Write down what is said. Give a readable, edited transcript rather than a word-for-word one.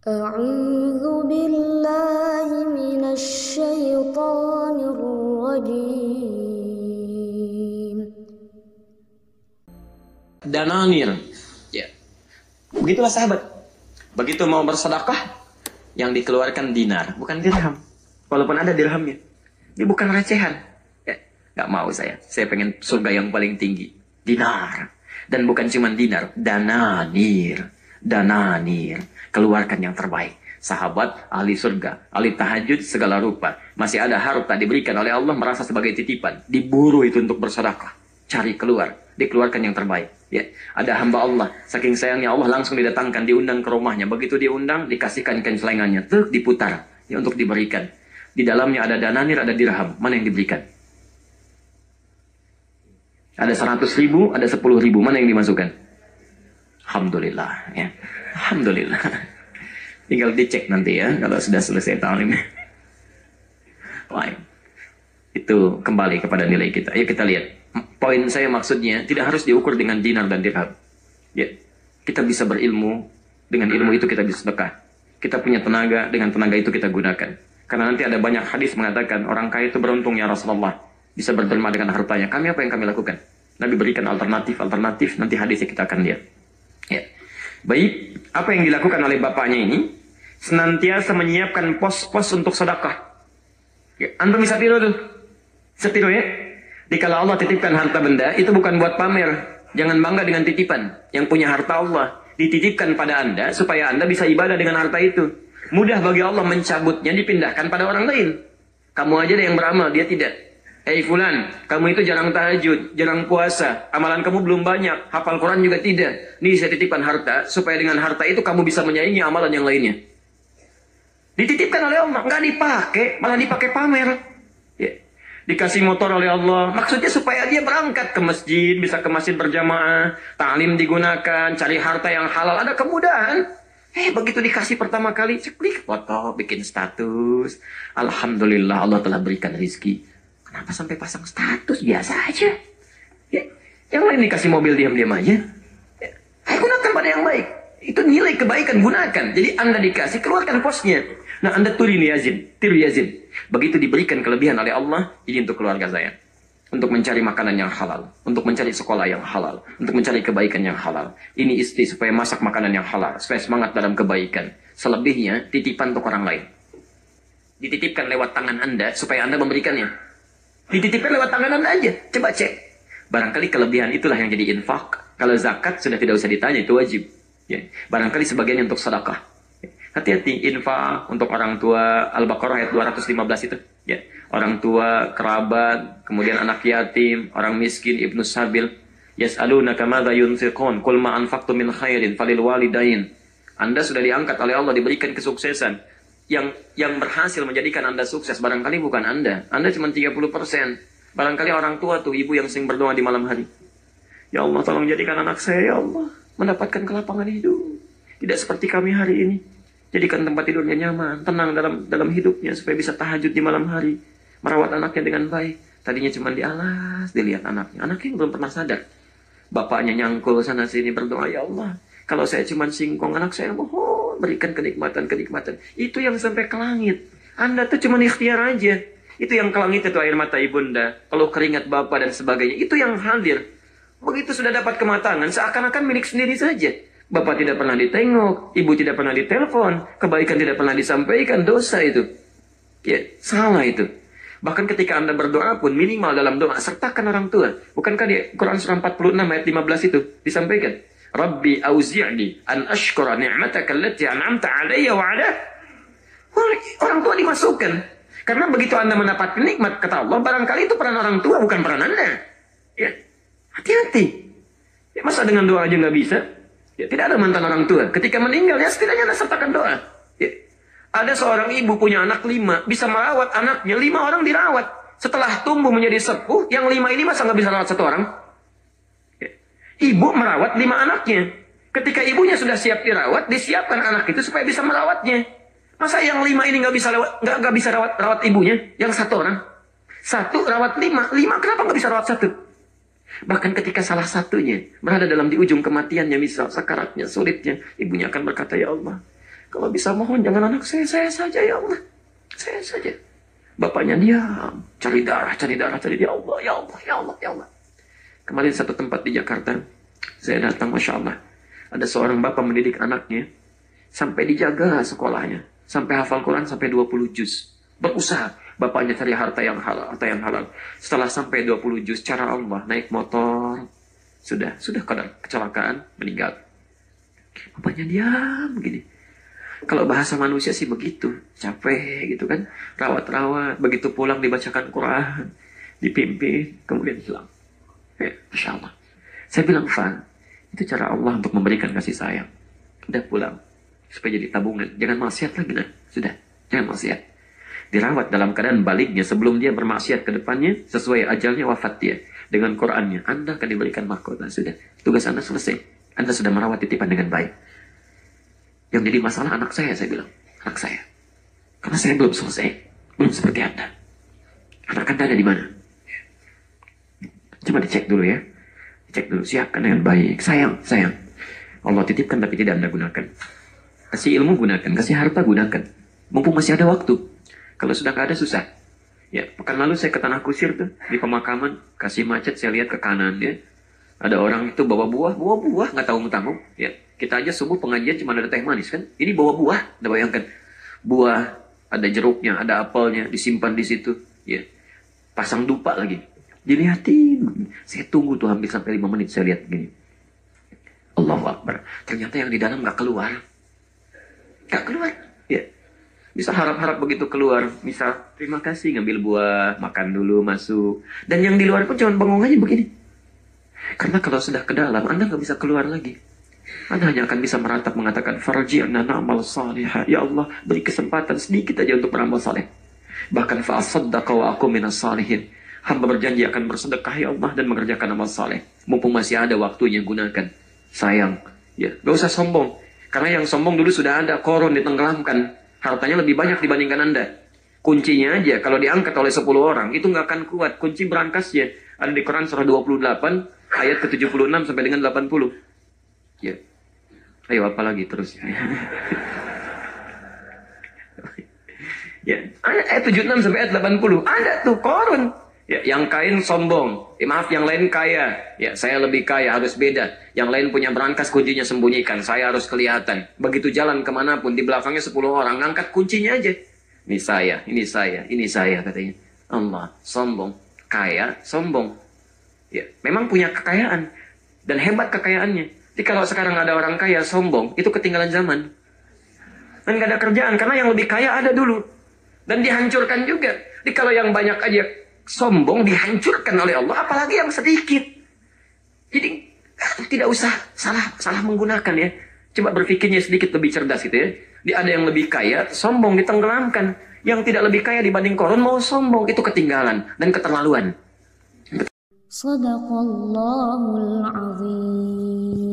أعوذ بالله من الشيطان الرجيم. Dananir. Ya. Begitulah sahabat. Begitu mau bersedekah, yang dikeluarkan dinar, bukan dirham. Walaupun ada dirhamnya. Ini bukan recehan. Ya, nggak mau saya. Saya pengen surga yang paling tinggi. Dinar. Dan bukan cuma dinar, dananir. Dananir. Keluarkan yang terbaik. Sahabat, ahli surga, ahli tahajud, segala rupa. Masih ada harta diberikan oleh Allah, merasa sebagai titipan. Diburu itu untuk bersedekah. Cari keluar. Dikeluarkan yang terbaik. Ya, ada hamba Allah, saking sayangnya Allah langsung didatangkan, diundang ke rumahnya. Begitu diundang, dikasihkan kencelengannya, diputar ya, untuk diberikan. Di dalamnya ada dananir, ada dirham. Mana yang diberikan? Ada 100.000, ada 10.000. Mana yang dimasukkan? Alhamdulillah. Ya. Alhamdulillah. Tinggal dicek nanti ya, kalau sudah selesai tahun ini. Baik. Itu kembali kepada nilai kita. Ayo kita lihat. Poin saya maksudnya tidak harus diukur dengan dinar dan dirham. Ya, kita bisa berilmu, dengan ilmu itu kita bisa sedekah. Kita punya tenaga, dengan tenaga itu kita gunakan. Karena nanti ada banyak hadis mengatakan orang kaya itu beruntung ya Rasulullah, bisa berderma dengan hartanya. Kami apa yang kami lakukan? Nabi berikan alternatif, nanti hadisnya kita akan lihat. Ya. Baik, apa yang dilakukan oleh bapaknya ini? Senantiasa menyiapkan pos-pos untuk sedekah. Ya, Anda bisa tiru tuh. Setiru ya. Dikala Allah titipkan harta benda, itu bukan buat pamer. Jangan bangga dengan titipan. Yang punya harta Allah dititipkan pada Anda, supaya Anda bisa ibadah dengan harta itu. Mudah bagi Allah mencabutnya, dipindahkan pada orang lain. Kamu aja deh yang beramal, dia tidak. Hei fulan, kamu itu jarang tahajud, jarang puasa, amalan kamu belum banyak, hafal Quran juga tidak. Nih saya titipkan harta, supaya dengan harta itu kamu bisa menyaingi amalan yang lainnya. Dititipkan oleh Allah, nggak dipakai, malah dipakai pamer. Ya. Dikasih motor oleh Allah, maksudnya supaya dia berangkat ke masjid, bisa ke masjid berjamaah, ta'lim digunakan, cari harta yang halal, ada kemudahan. Begitu dikasih pertama kali, klik foto, bikin status. Alhamdulillah Allah telah berikan rizki. Kenapa sampai pasang status? Biasa aja. Ya. Yang lain dikasih mobil diam-diam aja. Ya. Gunakan pada yang baik. Itu nilai kebaikan, gunakan. Jadi Anda dikasih, keluarkan posnya. Nah, Anda tiru Yazid. Begitu diberikan kelebihan oleh Allah, ini untuk keluarga saya. Untuk mencari makanan yang halal. Untuk mencari sekolah yang halal. Untuk mencari kebaikan yang halal. Ini istri supaya masak makanan yang halal. Supaya semangat dalam kebaikan. Selebihnya, titipan untuk orang lain. Dititipkan lewat tangan Anda, supaya Anda memberikannya. Dititipkan lewat tangan Anda aja. Coba cek. Barangkali kelebihan itulah yang jadi infak. Kalau zakat, sudah tidak usah ditanya, itu wajib. Ya. Barangkali sebagiannya untuk sedekah. Hati-hati, infak untuk orang tua, Al-Baqarah ayat 215 itu. Ya. Orang tua, kerabat, kemudian anak yatim, orang miskin, ibnu sabil. Yas'alunaka madza yunfiqun, qul ma anfaqtum min khairin falil walidain. Anda sudah diangkat oleh Allah, diberikan kesuksesan. Yang berhasil menjadikan Anda sukses, barangkali bukan Anda. Anda cuma 30%. Barangkali orang tua tuh, ibu yang sering berdoa di malam hari. Ya Allah, tolong jadikan anak saya, ya Allah, mendapatkan kelapangan hidup. Tidak seperti kami hari ini. Jadikan tempat tidurnya nyaman, tenang dalam hidupnya, supaya bisa tahajud di malam hari. Merawat anaknya dengan baik. Tadinya cuma di alas, dilihat anaknya. Anaknya belum pernah sadar. Bapaknya nyangkul sana-sini berdoa, ya Allah, kalau saya cuma singkong, anak saya mohon berikan kenikmatan. Itu yang sampai ke langit. Anda tuh cuma ikhtiar aja. Itu yang ke langit itu air mata ibunda, kalau keringat bapak dan sebagainya. Itu yang hadir. Begitu sudah dapat kematangan, seakan-akan milik sendiri saja. Bapak tidak pernah ditengok, ibu tidak pernah ditelepon, kebaikan tidak pernah disampaikan, dosa itu. Ya, salah itu. Bahkan ketika Anda berdoa pun, minimal dalam doa, sertakan orang tua. Bukankah di Quran surah 46 ayat 15 itu disampaikan? Rabbi auzi'ni an ashkura ni'mataka allati an'amta 'alayya wa 'ala. Orang tua dimasukkan. Karena begitu Anda mendapatkan nikmat, kata Allah, barangkali itu peran orang tua, bukan peran Anda. Ya, hati-hati. Ya, masa dengan doa aja nggak bisa? Ya, tidak ada mantan orang tua. Ketika meninggal, ya setidaknya Anda sertakan doa. Ya. Ada seorang ibu punya anak 5, bisa merawat anaknya, 5 orang dirawat. Setelah tumbuh menjadi sepuh, yang 5 ini masa nggak bisa rawat 1 orang? Ya. Ibu merawat 5 anaknya. Ketika ibunya sudah siap dirawat, disiapkan anak itu supaya bisa merawatnya. Masa yang 5 ini nggak bisa rawat ibunya? Yang 1 orang? 1 rawat 5, kenapa nggak bisa rawat 1? Bahkan ketika salah satunya berada di ujung kematiannya, misal sakaratnya, sulitnya, ibunya akan berkata, ya Allah, Kalau bisa mohon jangan anak saya saja ya Allah. Saya saja. Bapaknya diam, cari darah, cari ya Allah, ya Allah, ya Allah, ya Allah. Kemarin satu tempat di Jakarta, saya datang, Masya Allah. Ada seorang bapak mendidik anaknya, sampai dijaga sekolahnya, sampai hafal Quran sampai 20 juz. Berusaha, bapaknya cari harta yang halal. Setelah sampai 20 juz, cara Allah, naik motor, sudah kecelakaan, meninggal. Bapaknya diam begini. Kalau bahasa manusia sih begitu, capek gitu kan, rawat-rawat, begitu pulang dibacakan Quran, dipimpin, kemudian hilang. Masya Allah. Saya bilang, Fan, itu cara Allah untuk memberikan kasih sayang. Udah pulang, supaya jadi tabungan. Jangan maksiat lagi, nah. Sudah, jangan maksiat. Dirawat dalam keadaan baliknya, sebelum dia bermaksiat ke depannya, sesuai ajalnya wafat dia. Dengan Qurannya, Anda akan diberikan mahkota. Sudah, tugas Anda selesai. Anda sudah merawat titipan dengan baik. Yang jadi masalah anak saya bilang. Anak saya. Karena saya belum selesai. Belum seperti Anda. Anak Anda ada di mana? Coba dicek dulu ya. Dicek dulu. Siapkan dengan baik. Sayang. Allah titipkan tapi tidak Anda gunakan. Kasih ilmu gunakan. Kasih harta gunakan. Mumpung masih ada waktu. Kalau sudah nggak ada susah. Ya, pekan lalu saya ke Tanah Kusir tuh. Di pemakaman. Kasih macet saya lihat ke kanan ya. Ada orang itu bawa buah, nggak tahu-tahu. Ya, kita aja subuh pengajian cuma ada teh manis kan. Ini bawa buah, Anda bayangkan. Buah, ada jeruknya, ada apelnya, disimpan di situ. Ya, pasang dupa lagi. Dilihatin. Saya tunggu tuh hampir sampai 5 menit saya lihat gini. Allahu Akbar. Ternyata yang di dalam nggak keluar. Nggak keluar. Ya. Bisa harap-harap begitu keluar. Misal, terima kasih ngambil buah, makan dulu, masuk. Dan yang di luar pun cuma bengong aja begini. Karena kalau sudah ke dalam, Anda nggak bisa keluar lagi. Anda hanya akan bisa meratap mengatakan, Farji'na na'mal salihah. Ya Allah, beri kesempatan sedikit aja untuk beramal saleh. Bahkan fa'asaddaqa wa aku minas salihin. Hamba berjanji akan bersedekah ya Allah dan mengerjakan amal saleh. Mumpung masih ada waktunya, gunakan. Sayang. Ya, gak usah sombong. Karena yang sombong dulu sudah ada, korun ditenggelamkan. Hartanya lebih banyak dibandingkan Anda. Kuncinya aja, kalau diangkat oleh 10 orang, itu nggak akan kuat. Kunci berangkasnya. Ada di Quran surah 28, ayat ke-76 sampai dengan 80. Ya. Ayo, apa lagi terus? Ya, ayat 76 sampai ayat 80. Ada tuh korun. Ya, yang kain sombong. Maaf, yang lain kaya. Ya, saya lebih kaya, harus beda. Yang lain punya berangkas, kuncinya sembunyikan. Saya harus kelihatan. Begitu jalan kemanapun, di belakangnya 10 orang, ngangkat kuncinya aja. Ini saya katanya. Allah, sombong. Kaya, sombong. Ya, memang punya kekayaan. Dan hebat kekayaannya. Jadi kalau sekarang ada orang kaya, sombong, itu ketinggalan zaman. Dan gak ada kerjaan, karena yang lebih kaya ada dulu. Dan dihancurkan juga. Jadi kalau yang banyak aja sombong, dihancurkan oleh Allah, apalagi yang sedikit. Jadi tidak usah salah menggunakan ya. Coba berpikirnya sedikit lebih cerdas gitu ya. Ada yang lebih kaya, sombong, ditenggelamkan. Yang tidak lebih kaya dibanding korun, mau sombong, itu ketinggalan dan keterlaluan. Sadaqallahul azim.